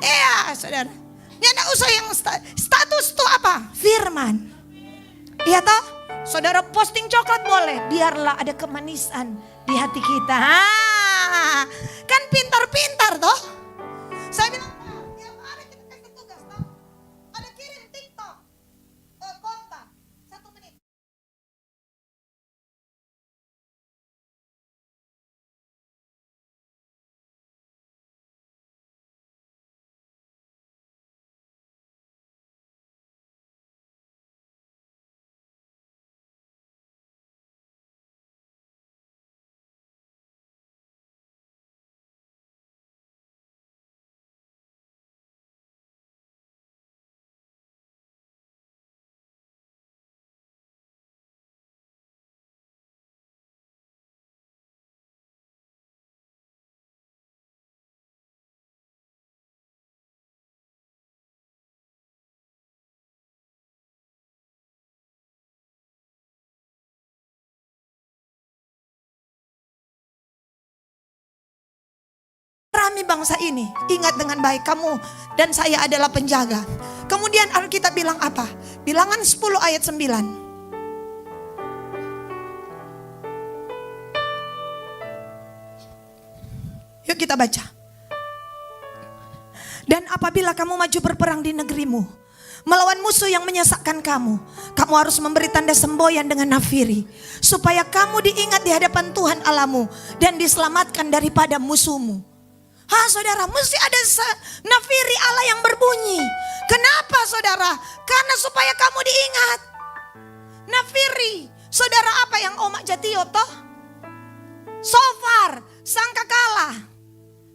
Iya saudara, ya enggak usah yang status itu apa? Firman. Iya toh? Saudara posting coklat boleh, biarlah ada kemanisan di hati kita. Kan pintar-pintar toh? Saya bilang, tiap hari kita kasih tugas toh? Ada kirim TikTok, kontak, 1 menit. Rami bangsa ini, ingat dengan baik, kamu dan saya adalah penjaga. Kemudian Alkitab bilang apa? Bilangan 10 ayat 9. Yuk kita baca. Dan apabila kamu maju berperang di negerimu, melawan musuh yang menyesakkan kamu, kamu harus memberi tanda semboyan dengan nafiri, supaya kamu diingat di hadapan Tuhan Allahmu dan diselamatkan daripada musuhmu. Saudara, mesti ada nafiri Allah yang berbunyi. Kenapa saudara? Karena supaya kamu diingat. Nafiri, saudara apa yang Omak Jatio toh? Sofar, sangkakala.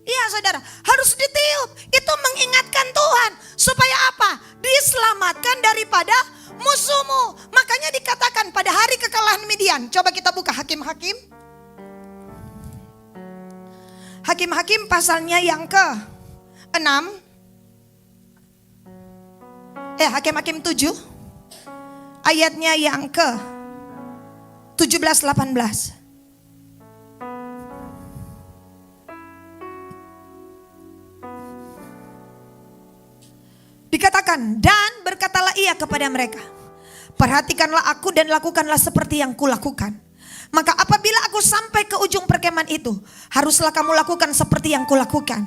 Iya saudara, harus ditiup. Itu mengingatkan Tuhan. Supaya apa? Diselamatkan daripada musuhmu. Makanya dikatakan pada hari kekalahan Midian. Coba kita buka Hakim-Hakim. Hakim-Hakim pasalnya yang ke-6. Hakim-Hakim 7. Ayatnya yang ke-17-18. Dikatakan, dan berkatalah ia kepada mereka, perhatikanlah aku dan lakukanlah seperti yang kulakukan. Maka apabila aku sampai ke ujung perkemahan itu, haruslah kamu lakukan seperti yang kulakukan.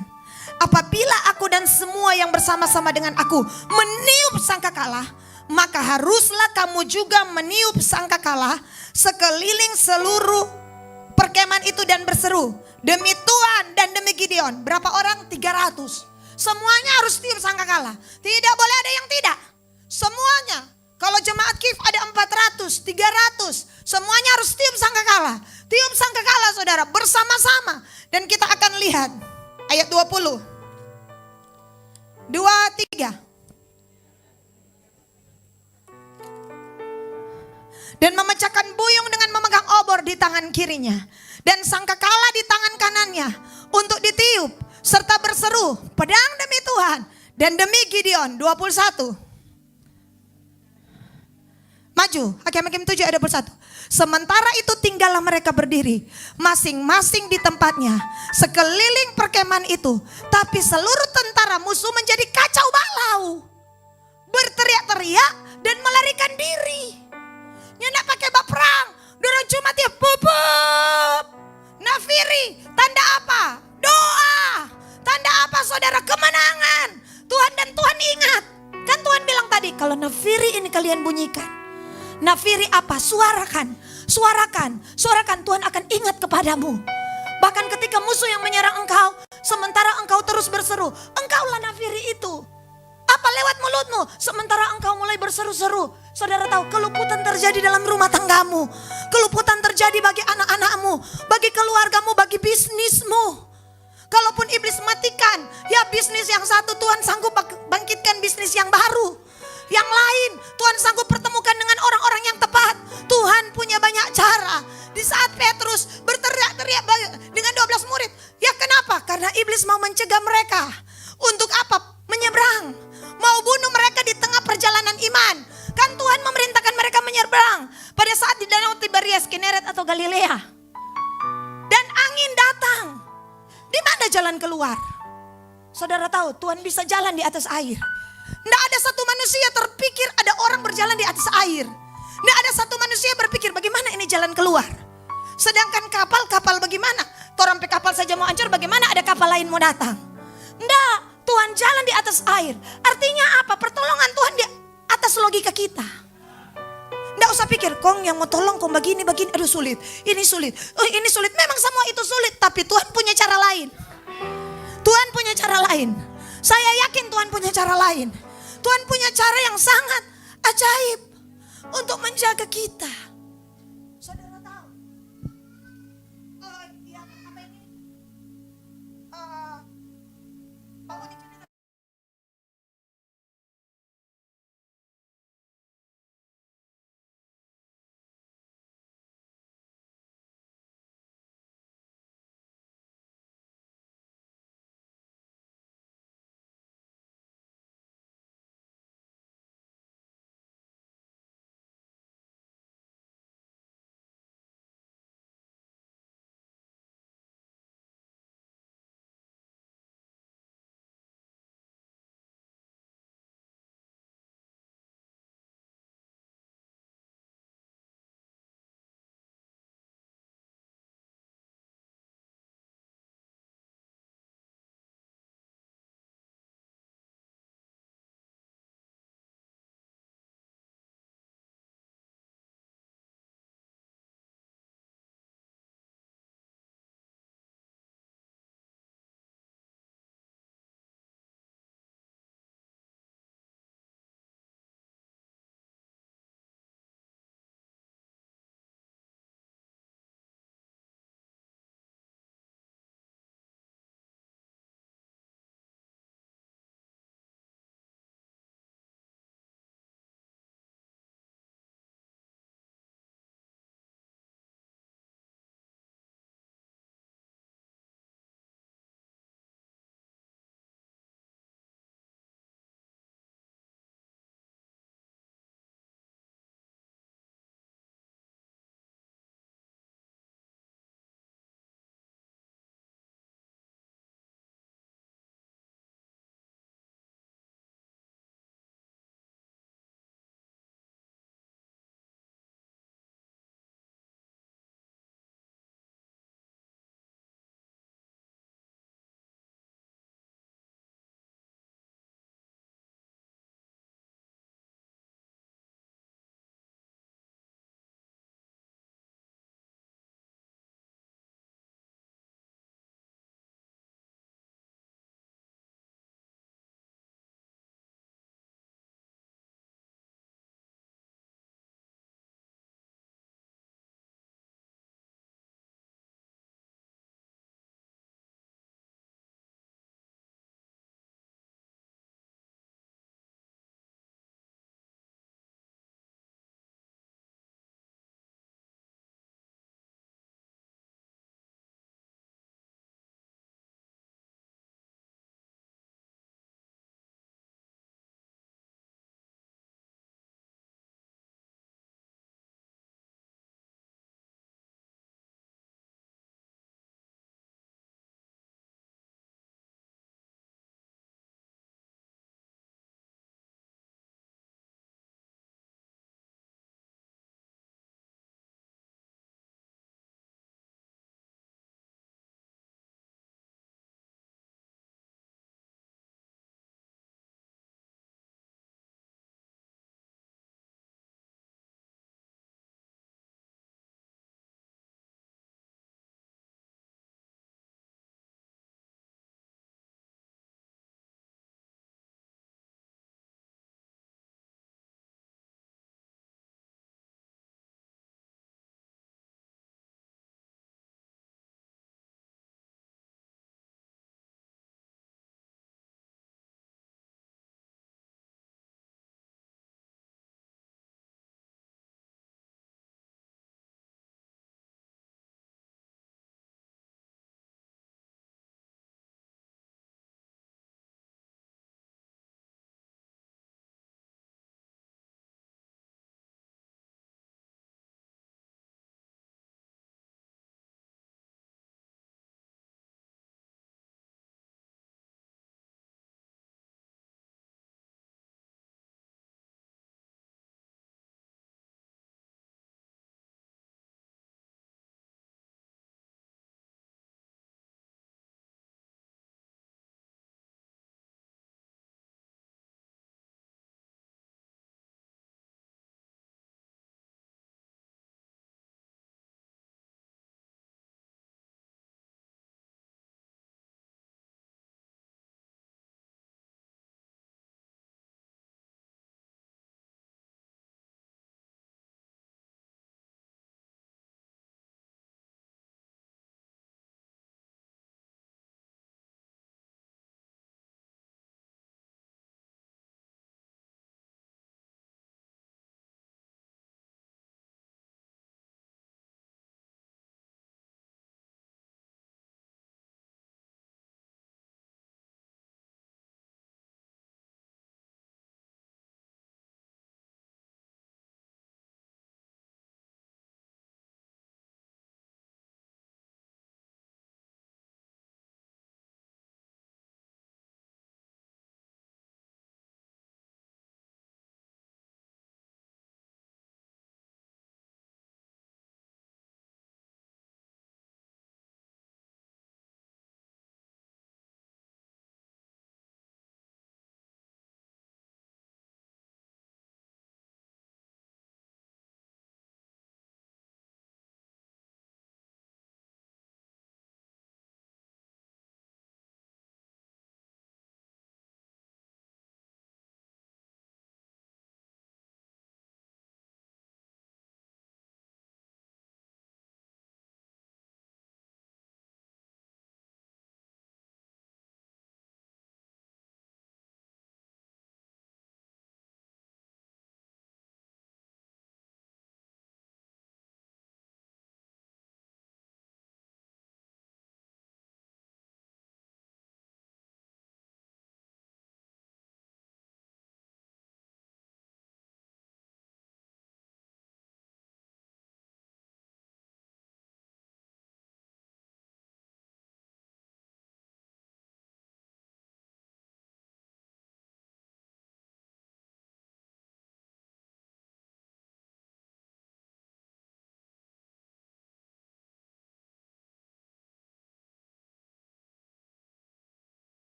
Apabila aku dan semua yang bersama-sama dengan aku meniup sangkakala, maka haruslah kamu juga meniup sangkakala sekeliling seluruh perkemahan itu dan berseru, demi Tuhan dan demi Gideon. Berapa orang? 300. Semuanya harus tiup sangkakala. Tidak boleh ada yang tidak. Semuanya. Kalau jemaat KIF ada 400, 300. Semuanya harus tiup sangkakala. Tiup sangkakala saudara bersama-sama. Dan kita akan lihat ayat 20. 2, 3. Dan memecahkan buyung dengan memegang obor di tangan kirinya. Dan sangkakala di tangan kanannya untuk ditiup. Serta berseru, pedang demi Tuhan dan demi Gideon. 21. Maju, Hakim-Hakim 7 ayat 21. Sementara itu tinggallah mereka berdiri, masing-masing di tempatnya, sekeliling perkemahan itu. Tapi seluruh tentara musuh menjadi kacau balau, berteriak-teriak dan melarikan diri. Nyendak pakai bab perang, dorong cuma tiap pupuk. Nafiri, tanda apa? Doa. Tanda apa saudara? Kemenangan. Tuhan dan Tuhan ingat. Kan Tuhan bilang tadi, kalau nafiri ini kalian bunyikan. Nafiri apa? Suarakan. Suarakan. Suarakan, Tuhan akan ingat kepadamu. Bahkan ketika musuh yang menyerang engkau, sementara engkau terus berseru, engkaulah nafiri itu. Apa lewat mulutmu? Sementara engkau mulai berseru-seru. Saudara tahu, keluputan terjadi dalam rumah tanggamu. Keluputan terjadi bagi anak-anakmu, bagi keluargamu, bagi bisnismu. Kalaupun iblis matikan, ya bisnis yang satu Tuhan sanggup bangkitkan bisnis yang baru. Yang lain Tuhan sanggup pertemukan dengan orang-orang yang tepat. Tuhan punya banyak cara. Di saat Petrus berteriak-teriak dengan 12 murid. Ya kenapa? Karena iblis mau mencegah mereka. Untuk apa? Menyeberang. Mau bunuh mereka di tengah perjalanan iman. Kan Tuhan memerintahkan mereka menyeberang. Pada saat di danau Tiberias, Kineret atau Galilea. Dan angin datang. Di mana jalan keluar? Saudara tahu Tuhan bisa jalan di atas air. Tidak ada satu manusia terpikir ada orang berjalan di atas air. Tidak ada satu manusia berpikir bagaimana ini jalan keluar. Sedangkan kapal bagaimana? Torompe kapal saja mau hancur, bagaimana ada kapal lain mau datang? Tidak, Tuhan jalan di atas air. Artinya apa? Pertolongan Tuhan di atas logika kita. Tidak usah pikir, kong yang mau tolong kong begini, aduh sulit. Ini sulit, ini sulit. Memang semua itu sulit, tapi Tuhan punya cara lain. Tuhan punya cara lain. Saya yakin Tuhan punya cara lain. Tuhan punya cara yang sangat ajaib untuk menjaga kita. Saudara tahu, yang apa ini? Bangun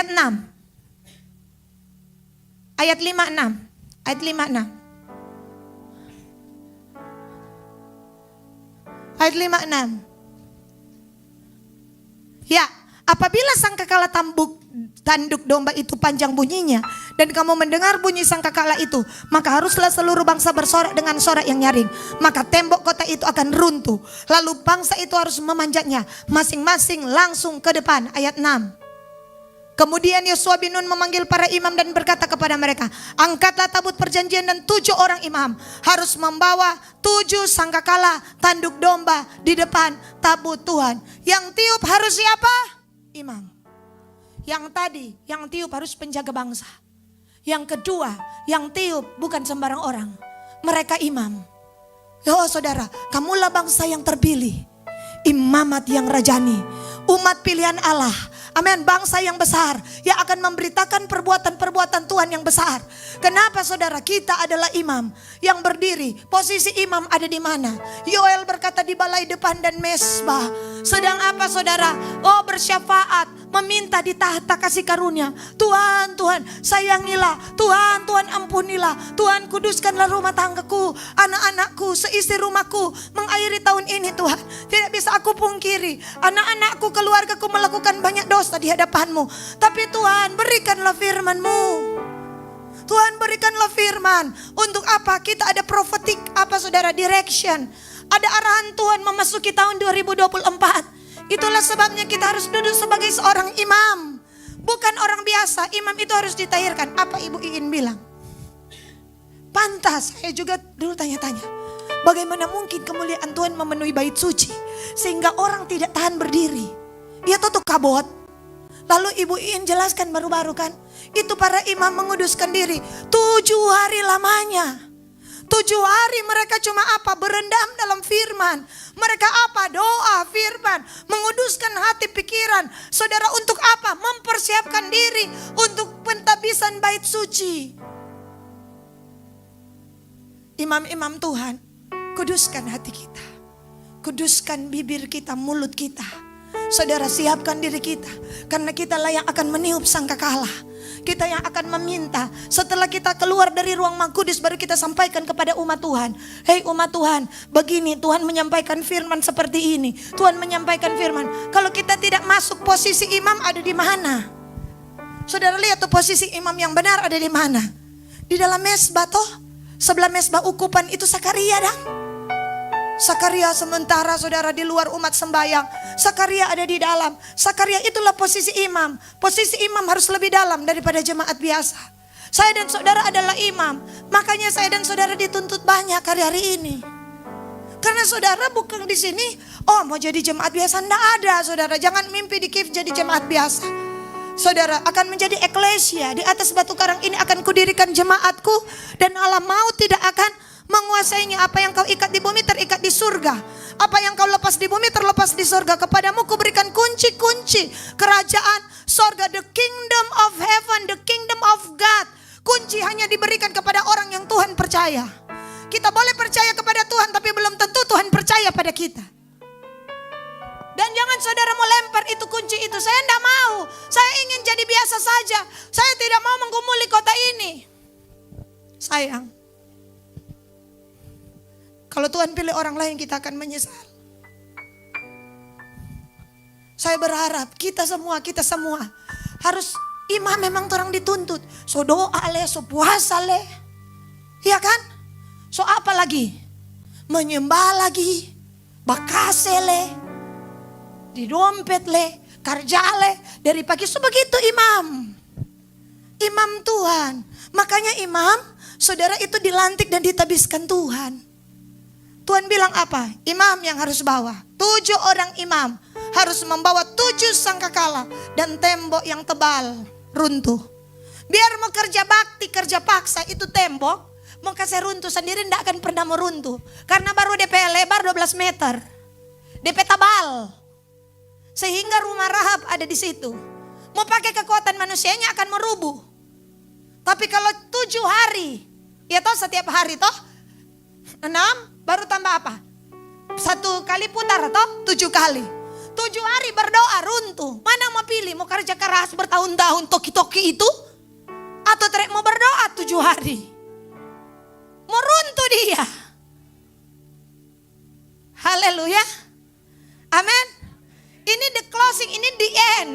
Ayat 6. Ayat 56. Ayat 56. Ayat 56. Ya, apabila sangkakala tanduk domba itu panjang bunyinya, dan kamu mendengar bunyi sangkakala itu, maka haruslah seluruh bangsa bersorak dengan sorak yang nyaring. Maka tembok kota itu akan runtuh. Lalu bangsa itu harus memanjatnya, masing-masing langsung ke depan. Ayat 6. Kemudian Yosua bin Nun memanggil para imam dan berkata kepada mereka, angkatlah tabut perjanjian dan 7 orang imam harus membawa 7 sangkakala tanduk domba di depan tabut Tuhan. Yang tiup harus siapa? Imam. Yang tadi, yang tiup harus penjaga bangsa. Yang kedua, yang tiup bukan sembarang orang. Mereka imam. Oh saudara, kamulah bangsa yang terpilih. Imamat yang rajani. Umat pilihan Allah. Amin, bangsa yang besar yang akan memberitakan perbuatan-perbuatan Tuhan yang besar. Kenapa saudara? Kita adalah imam yang berdiri. Posisi imam ada di mana? Yoel berkata di balai depan dan mesbah. Sedang apa saudara? Oh, bersyafaat, meminta di tahta kasih karunia. Tuhan, Tuhan sayangilah. Tuhan, Tuhan ampunilah. Tuhan kuduskanlah rumah tanggaku, anak-anakku, seisi rumahku. Mengakhiri tahun ini Tuhan, tidak bisa aku pungkiri, anak-anakku, keluargaku melakukan banyak dosa di hadapanmu. Tapi Tuhan, berikanlah firman-Mu. Tuhan, berikanlah firman. Untuk apa? Kita ada prophetic apa saudara? Direction. Ada arahan Tuhan memasuki tahun 2024. Itulah sebabnya kita harus duduk sebagai seorang imam. Bukan orang biasa. Imam itu harus ditahirkan. Apa Ibu Iin bilang? Pantas. Saya juga dulu tanya-tanya, bagaimana mungkin kemuliaan Tuhan memenuhi bait suci sehingga orang tidak tahan berdiri? Ya tutup kabot. Lalu Ibu Iin jelaskan baru-baru kan, itu para imam menguduskan diri 7 hari lamanya. 7 hari mereka cuma apa? Berendam dalam firman. Mereka apa? Doa, firman, menguduskan hati pikiran. Saudara, untuk apa? Mempersiapkan diri untuk pentabisan bait suci. Imam-imam Tuhan, kuduskan hati kita. Kuduskan bibir kita, mulut kita. Saudara, siapkan diri kita, karena kitalah yang akan meniup sangkakala. Kita yang akan meminta. Setelah kita keluar dari ruang Maha Kudus, baru kita sampaikan kepada umat Tuhan. Hei umat Tuhan, begini Tuhan menyampaikan firman seperti ini. Tuhan menyampaikan firman. Kalau kita tidak masuk posisi imam, ada di mana? Saudara lihat tuh, posisi imam yang benar ada di mana? Di dalam mesbah toh. Sebelah mesbah ukupan itu Sakaria dong. Sakaria sementara saudara di luar umat sembahyang. Sakaria ada di dalam. Sakaria itulah posisi imam. Posisi imam harus lebih dalam daripada jemaat biasa. Saya dan saudara adalah imam. Makanya saya dan saudara dituntut banyak hari-hari ini. Karena saudara bukan di sini, oh mau jadi jemaat biasa. Tidak ada saudara. Jangan mimpi di KIF jadi jemaat biasa. Saudara akan menjadi eklesia. Di atas batu karang ini akan kudirikan jemaatku. Dan alam maut tidak akan menguasainya. Apa yang kau ikat di bumi terikat di surga. Apa yang kau lepas di bumi terlepas di surga. Kepadamu kuberikan kunci-kunci kerajaan surga. The kingdom of heaven, the kingdom of God. Kunci hanya diberikan kepada orang yang Tuhan percaya. Kita boleh percaya kepada Tuhan, tapi belum tentu Tuhan percaya pada kita. Dan jangan saudara mau lempar itu kunci itu. Saya tidak mau. Saya ingin jadi biasa saja. Saya tidak mau menggumuli kota ini. Sayang. Kalau Tuhan pilih orang lain, kita akan menyesal. Saya berharap kita semua harus imam. Memang orang dituntut. So doa le, so puasa le. Iya kan? So apa lagi? Menyembah lagi. Bakase le. Di dompet le. Kerja le. Dari pagi. So begitu imam. Imam Tuhan. Makanya imam, saudara itu dilantik dan ditabiskan Tuhan. Tuhan bilang apa? Imam yang harus bawa. 7 orang imam harus membawa 7 sangkakala dan tembok yang tebal runtuh. Biar mau kerja bakti, kerja paksa itu tembok, mau kasih runtuh sendiri tidak akan pernah meruntuh. Karena baru DP lebar 12 meter. DP tebal. Sehingga rumah Rahab ada di situ. Mau pakai kekuatan manusianya akan merubuh. Tapi kalau 7 hari, ya toh setiap hari toh 6, baru tambah apa? 1 kali putar atau 7 kali. 7 hari berdoa runtuh. Mana mau pilih? Mau kerja keras bertahun-tahun toki-toki itu? Atau mau berdoa 7 hari? Mau runtuh dia. Haleluya. Amin. Ini the closing, ini the end.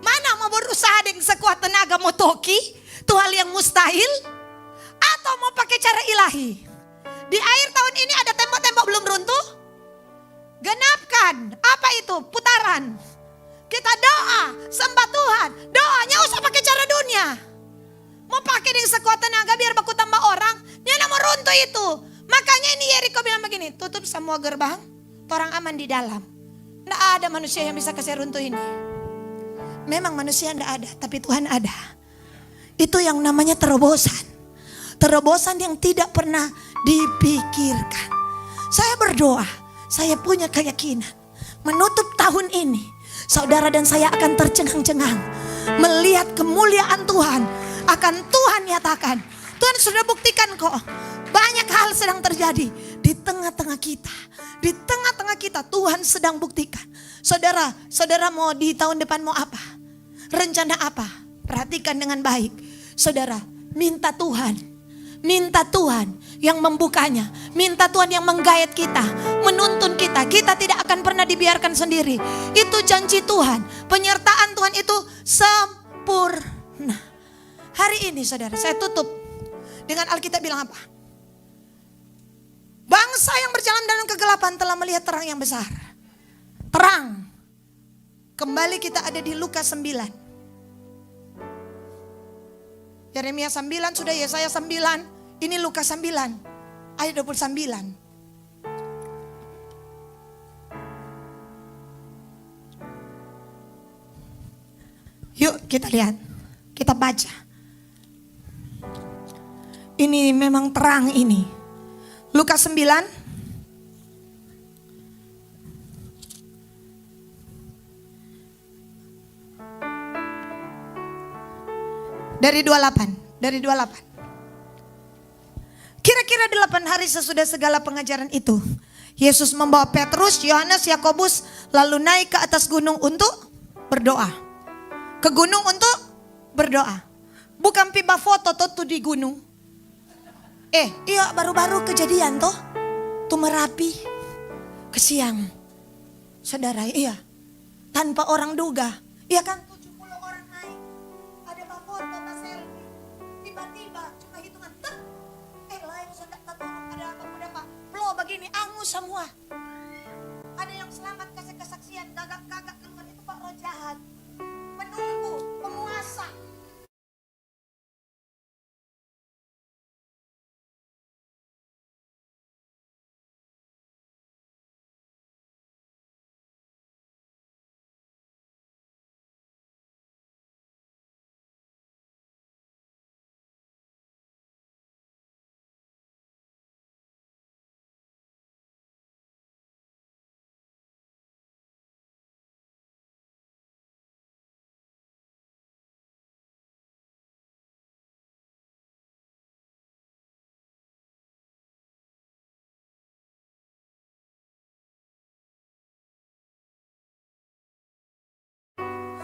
Mana mau berusaha dengan sekuat tenaga mau toki? Itu hal yang mustahil. Atau mau pakai cara ilahi? Di akhir tahun ini ada tembok-tembok belum runtuh? Genapkan. Apa itu? Putaran. Kita doa, sembah Tuhan. Doanya usah pakai cara dunia. Mau pakai dengan sekuat tenaga biar baku tambah orang. Nyana mau runtuh itu. Makanya ini Yeriko bilang begini, tutup semua gerbang, orang aman di dalam. Nggak ada manusia yang bisa kasih runtuh ini. Memang manusia nggak ada, tapi Tuhan ada. Itu yang namanya terobosan. Terobosan yang tidak pernah dipikirkan. Saya berdoa, saya punya keyakinan. Menutup tahun ini, saudara dan saya akan tercengang-cengang. Melihat kemuliaan Tuhan, akan Tuhan nyatakan. Tuhan sudah buktikan kok. Banyak hal sedang terjadi di tengah-tengah kita. Di tengah-tengah kita Tuhan sedang buktikan. Saudara, saudara mau di tahun depan mau apa? Rencana apa? Perhatikan dengan baik. Saudara, minta Tuhan. Minta Tuhan yang membukanya. Minta Tuhan yang menggayat kita. Menuntun kita. Kita tidak akan pernah dibiarkan sendiri. Itu janji Tuhan. Penyertaan Tuhan itu sempurna. Hari ini saudara, saya tutup dengan Alkitab bilang apa? Bangsa yang berjalan dalam kegelapan telah melihat terang yang besar. Terang. Kembali kita ada di Lukas 9. Yeremia 9 sudah, Yesaya 9. Ini Lukas 9. Ayat 29. Yuk kita lihat. Kita baca. Ini memang terang ini. Lukas 9 dari 28. Kira-kira 8 hari sesudah segala pengajaran itu, Yesus membawa Petrus, Yohanes, Yakobus lalu naik ke atas gunung untuk berdoa. Ke gunung untuk berdoa. Bukan piba foto tuh di gunung. Iya baru-baru kejadian toh. Tuh Merapi. Kesiang. Saudara, iya. Tanpa orang duga. Iya kan 70 orang naik. Ada foto, selfie. Tiba-tiba cuma hitungan. Lain sudah tertolong. Ada apa? Flow begini, angus semua. Ada yang selamat kasih kesaksian. Gagak-gagak keluar itu Pak roh jahat. Penunggu, penguasa.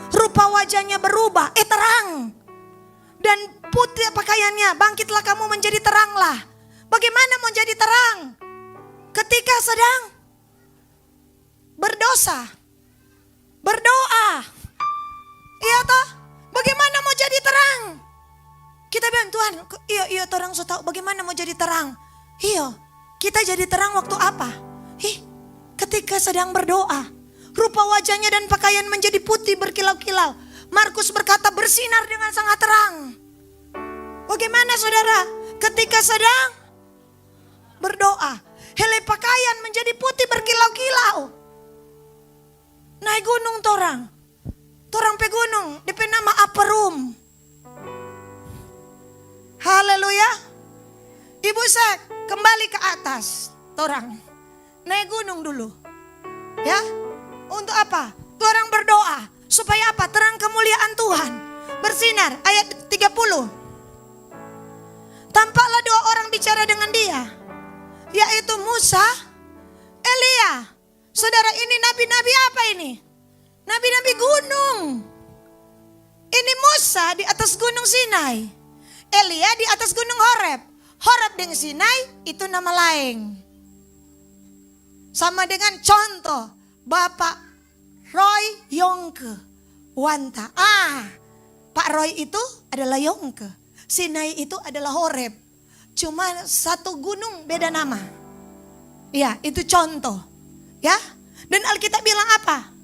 Rupa wajahnya berubah, terang. Dan putih pakaiannya, bangkitlah kamu menjadi teranglah. Bagaimana mau jadi terang? Ketika sedang berdosa, berdoa. Iya toh? Bagaimana mau jadi terang? Kita bilang Tuhan, iya orang so tahu bagaimana mau jadi terang. Iya, kita jadi terang waktu apa? Ketika sedang berdoa. Rupa wajahnya dan pakaian menjadi putih berkilau-kilau. Markus berkata bersinar dengan sangat terang. Bagaimana saudara? Ketika sedang berdoa. Helai pakaian menjadi putih berkilau-kilau. Naik gunung torang. Torang pe gunung. DP nama Aperum. Haleluya. Ibu Sek kembali ke atas. Torang. Naik gunung dulu. Ya. Untuk apa? Orang berdoa. Supaya apa? Terang kemuliaan Tuhan. Bersinar. Ayat 30. Tampaklah 2 orang bicara dengan dia. Yaitu Musa, Elia. Saudara, ini nabi-nabi apa ini? Nabi-nabi gunung. Ini Musa di atas gunung Sinai. Elia di atas gunung Horeb. Horeb dengan Sinai itu nama lain. Sama dengan contoh Bapak Roy Yongke Wanta. Pak Roy itu adalah Yongke. Sinai itu adalah Horeb. Cuma satu gunung beda nama. Ya, itu contoh. Ya. Dan Alkitab bilang apa?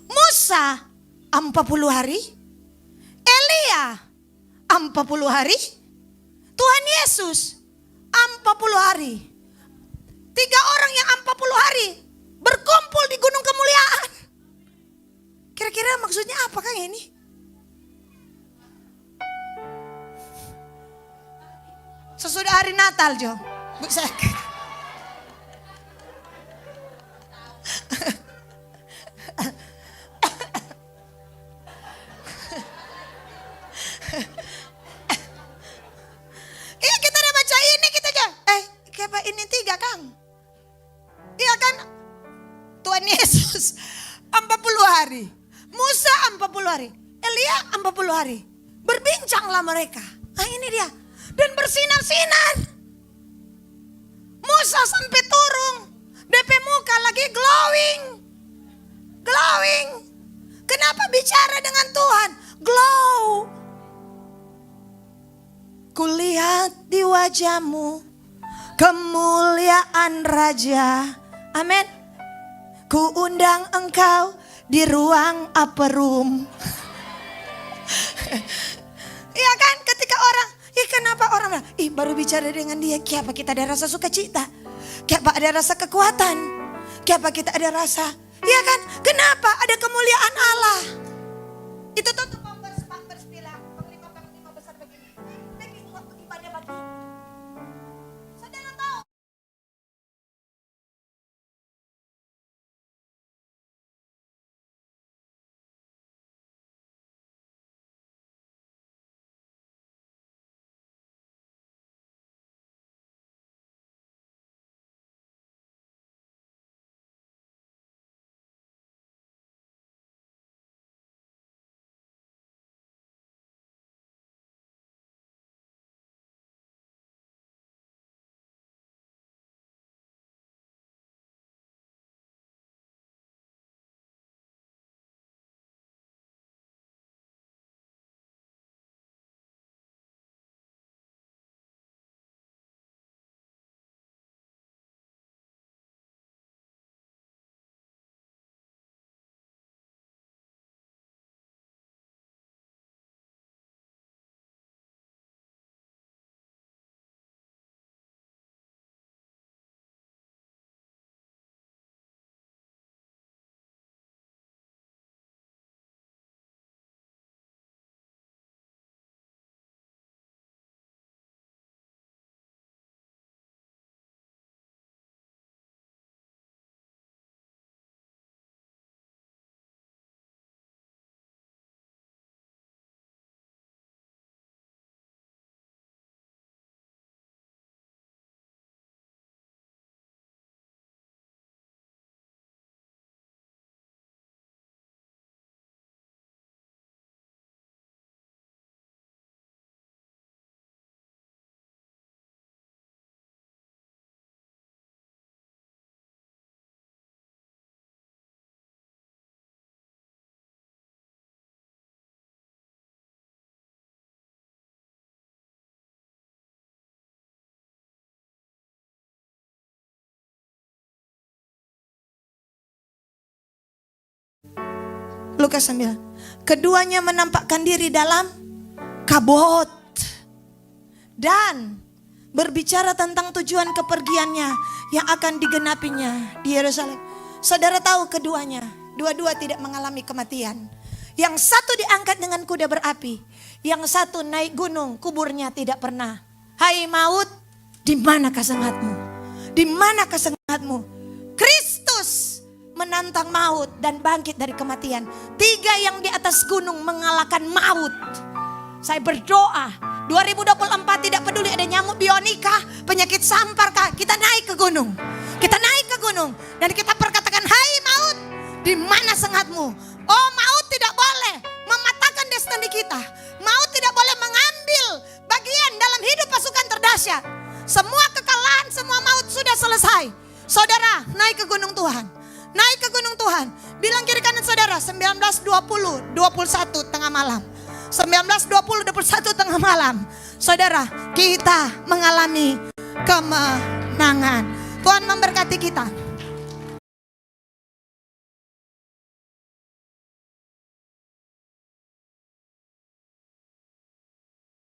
Musa 40 hari. Elia 40 hari. Tuhan Yesus 40 hari. 3 orang yang 40 hari berkumpul di gunung kemuliaan. Kira-kira maksudnya apa Kang ini? Sesudah hari Natal, Jo. Bu saya. Iya, kita udah baca ini kita aja. Kayak ini 3 Kang. Iya kan? Tuhan Yesus 40 hari. Musa 40 hari. Elia 40 hari. Berbincanglah mereka. Ini dia. Dan bersinar-sinar. Musa sampai turun. DP muka lagi glowing. Glowing. Kenapa bicara dengan Tuhan? Glow. Kulihat di wajahmu kemuliaan Raja. Amin. Ku undang engkau di ruang upper room. Iya kan, ketika orang, kenapa orang bilang, baru bicara dengan dia, kenapa kita ada rasa sukacita? Kenapa ada rasa kekuatan? Kenapa kita ada rasa, iya kan, kenapa ada kemuliaan Allah? Itu tuh Pampers bilang, panglima besar begini, begitu waktu ibadah bagi. Saudara tahu? Lukas 9. Keduanya menampakkan diri dalam kabut dan berbicara tentang tujuan kepergiannya yang akan digenapinya di Yerusalem. Saudara tahu keduanya, dua-dua tidak mengalami kematian. Yang satu diangkat dengan kuda berapi, yang satu naik gunung, kuburnya tidak pernah. Hai maut, di mana kesengatmu? Di mana kesengatmu? Kristus menantang maut dan bangkit dari kematian. 3 yang di atas gunung mengalahkan maut. Saya berdoa 2024 tidak peduli ada nyamuk bionika, penyakit sampar kah, kita naik ke gunung. Kita naik ke gunung dan kita perkatakan Hai maut, di mana sengatmu? Oh maut tidak boleh mematahkan destiny kita. Maut tidak boleh mengambil bagian dalam hidup pasukan terdahsyat. Semua kekalahan, semua maut sudah selesai. Saudara, naik ke gunung Tuhan. Naik ke gunung Tuhan. Bilang kiri kanan saudara, 19:20, 21 tengah malam. 19:20, 21 tengah malam. Saudara, kita mengalami kemenangan. Tuhan memberkati kita.